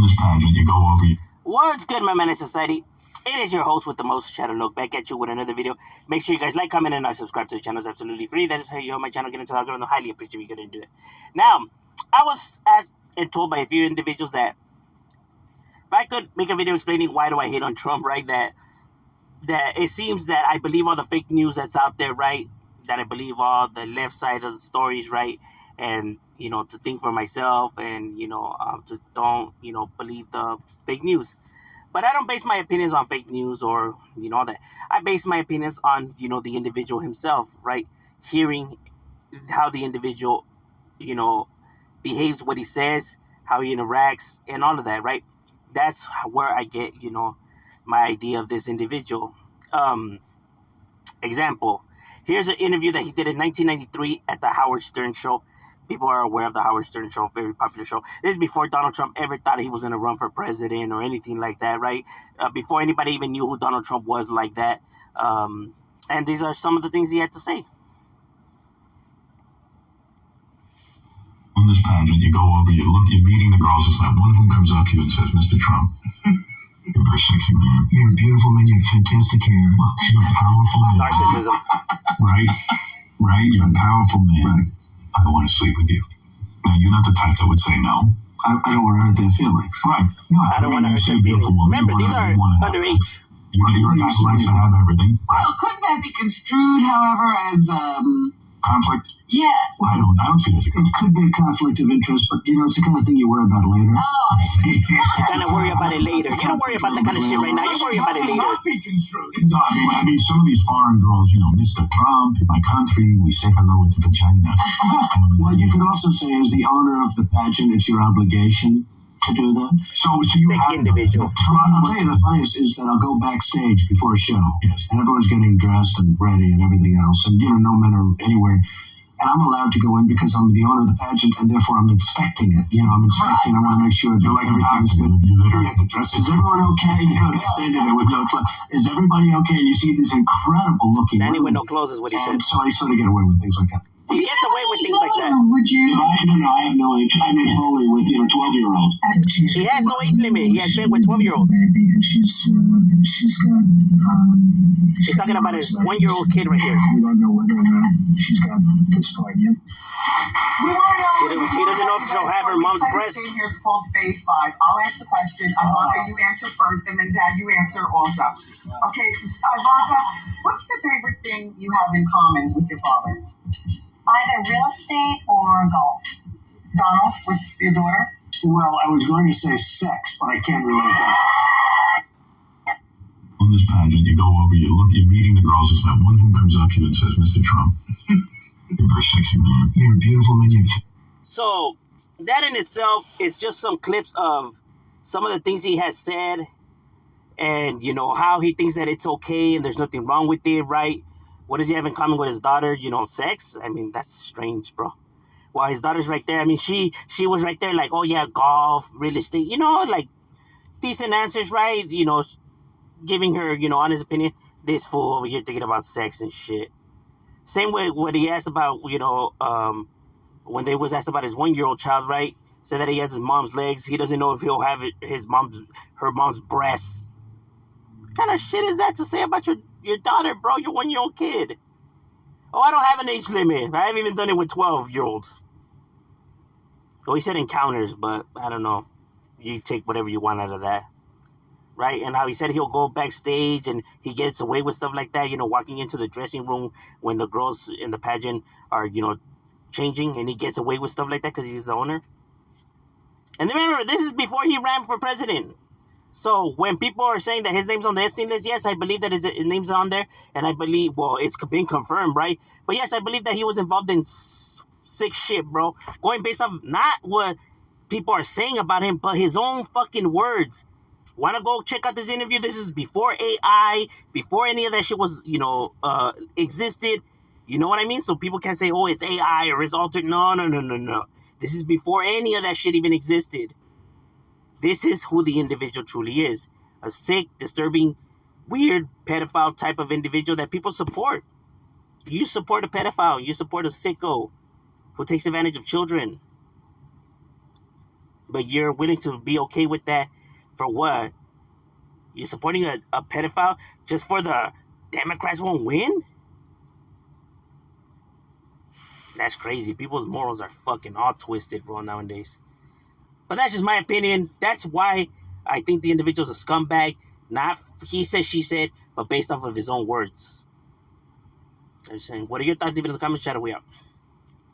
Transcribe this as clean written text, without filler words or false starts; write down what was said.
this pageant, you go over. What's good, my man in society? It is your host with the most, Shadow Look, back at you with another video. Make sure you guys like, comment, and subscribe to the channel. It's absolutely free. That is how you help my channel get into the algorithm. I highly appreciate you going to do it. Now, I was asked and told by a few individuals that if I could make a video explaining why do I hate on Trump, right? That it seems that I believe all the fake news that's out there, right? That I believe all the left side of the stories, right? And, you know, to think for myself and, you know, to don't, you know, believe the fake news. But I don't base my opinions on fake news or, you know, all that. I base my opinions on, you know, the individual himself, right? Hearing how the individual, you know, behaves, what he says, how he interacts, and all of that, right? That's where I get, you know, my idea of this individual. Example, here's an interview that he did in 1993 at the Howard Stern Show. People are aware of the Howard Stern Show, very popular show. This is before Donald Trump ever thought he was going to run for president or anything like that, right? Before anybody even knew who Donald Trump was like that. And these are some of the things he had to say. On this pageant, you go over, you're meeting the girls. It's like one of them comes up to you and says, Mr. Trump, you're a very sexy man. You're a beautiful man. You have fantastic hair. You're a powerful man. Narcissism. Right? You're a powerful man. Right. I don't want to sleep with you. Now, you're not the type that would say no. I don't want to hurt their feelings. Right. No, I don't want to hurt their feelings. Remember, these are underage. You're a guy who likes to have everything. Well, couldn't that be construed, however, as conflict? Yes. I don't see it as a conflict. It could be a conflict of interest, but, you know, it's the kind of thing you worry about later. Oh, I see. You kind of worry about it later. You don't worry about that kind of shit right now. You worry about it later. No, I mean, some of these foreign girls, you know, Mr. Trump, in my country, we say hello to vagina. Well, you could also say, as the owner of the pageant, it's your obligation to do that. So you Sick have individual. Well, I'll tell you the funniest is that I'll go backstage before a show, Yes. and everyone's getting dressed and ready and everything else, and, you know, no men are anywhere. And I'm allowed to go in because I'm the owner of the pageant, and therefore I'm inspecting it. You know, I'm inspecting. I want to make sure that You're like a everything's doctor. good. You literally Yeah, is everyone okay? You know, standing there with no clothes. Is everybody okay? And you see these incredible looking Standing with no women. clothes is what he said. And so I sort of get away with things like that. He gets away with things like that. Would you? No, I have no age. I make Foley with, you know, 12-year-olds. He has no age limit. He has been with 12-year-olds. She's got. He's talking about his 1-year-old kid right here. We don't know whether or not she's got this part yet. She doesn't know if she'll have her mom's breast. Here it's called Phase 5. I'll ask the question. Ivanka, you answer first, and then Dad, you answer also. Okay, Ivanka, what's the favorite thing you have in common with your father? Either real estate or golf. Donald, with your daughter? Well, I was going to say sex, but I can't relate that. On this pageant, you go over, you're meeting the girls. It's like one of them comes up to you and says, Mr. Trump, you're a very sexy man. You're a beautiful man. So that in itself is just some clips of some of the things he has said, and you know how he thinks that it's okay and there's nothing wrong with it, right? What does he have in common with his daughter? You know, sex? I mean, that's strange, bro. Well, his daughter's right there. I mean, she was right there like, oh yeah, golf, real estate, you know, like decent answers, right? You know, giving her, you know, honest opinion. This fool over here thinking about sex and shit. Same way what he asked about, you know, when they was asked about his 1-year-old child, right? Said that he has his mom's legs. He doesn't know if he'll have her mom's breasts. What kind of shit is that to say about your daughter, bro? Your 1-year-old kid. Oh, I don't have an age limit. I haven't even done it with 12-year-olds. Well, he said encounters, but I don't know. You take whatever you want out of that. Right? And how he said he'll go backstage and he gets away with stuff like that, you know, walking into the dressing room when the girls in the pageant are, you know, changing, and he gets away with stuff like that because he's the owner. And remember, this is before he ran for president. So when people are saying that his name's on the Epstein list, yes, I believe that his name's on there. And I believe, well, it's been confirmed, right? But yes, I believe that he was involved in sick shit, bro. Going based off not what people are saying about him, but his own fucking words. Want to go check out this interview? This is before AI, before any of that shit was, you know, existed. You know what I mean? So people can't say, oh, it's AI or it's altered. No. This is before any of that shit even existed. This is who the individual truly is. A sick, disturbing, weird, pedophile type of individual that people support. You support a pedophile. You support a sicko who takes advantage of children. But you're willing to be okay with that for what? You're supporting a pedophile just for the Democrats won't win? That's crazy. People's morals are fucking all twisted, bro, nowadays. But that's just my opinion. That's why I think the individual's a scumbag. Not he said, she said, but based off of his own words. I'm saying, what are your thoughts? Leave it in the comments. Shout out. We out.